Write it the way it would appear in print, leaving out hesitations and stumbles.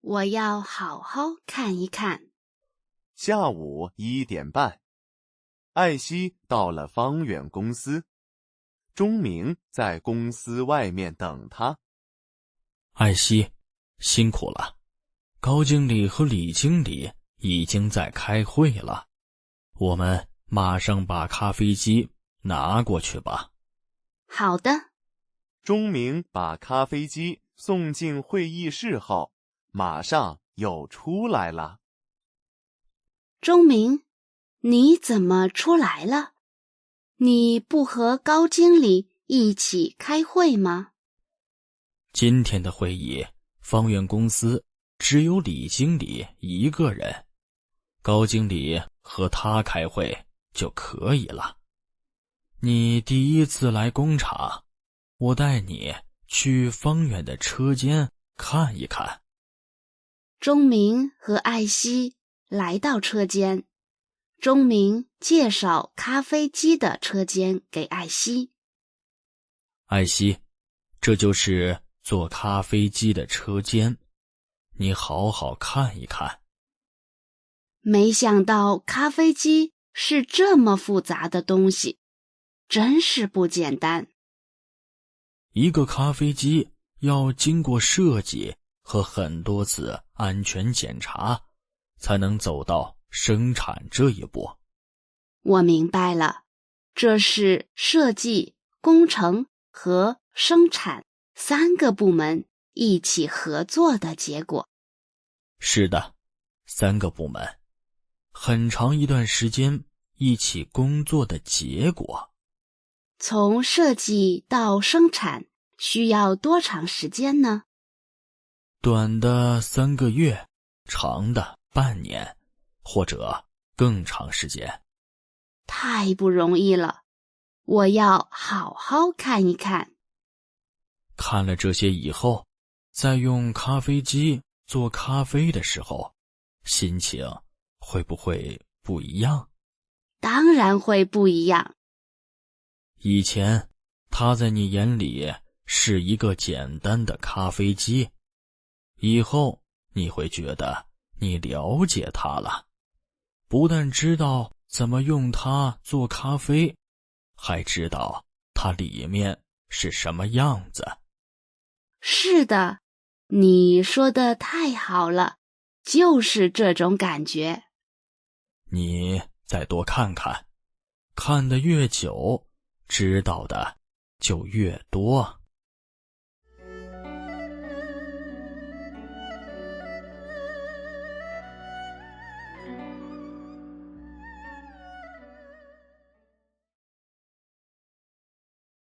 我要好好看一看。下午1点半，艾希到了方远公司，钟明在公司外面等他。艾希，辛苦了，高经理和李经理已经在开会了，我们马上把咖啡机拿过去吧。好的。钟明把咖啡机送进会议室后，马上又出来了。钟明，你怎么出来了？你不和高经理一起开会吗？今天的会议，方远公司只有李经理一个人，高经理和他开会就可以了。你第一次来工厂，我带你去方远的车间看一看。钟明和艾希来到车间，钟明介绍咖啡机的车间给艾希。艾希，这就是做咖啡机的车间，你好好看一看。没想到咖啡机是这么复杂的东西，真是不简单。一个咖啡机要经过设计和很多次安全检查，才能走到生产这一步。我明白了，这是设计、工程和生产3个部门一起合作的结果。是的，3个部门，很长一段时间一起工作的结果。从设计到生产需要多长时间呢？短的3个月，长的半年，或者更长时间。太不容易了，我要好好看一看。看了这些以后，在用咖啡机做咖啡的时候，心情会不会不一样？当然会不一样。以前，它在你眼里是一个简单的咖啡机，以后你会觉得你了解它了，不但知道怎么用它做咖啡，还知道它里面是什么样子。是的，你说的太好了，就是这种感觉。你再多看看，看得越久，知道的就越多。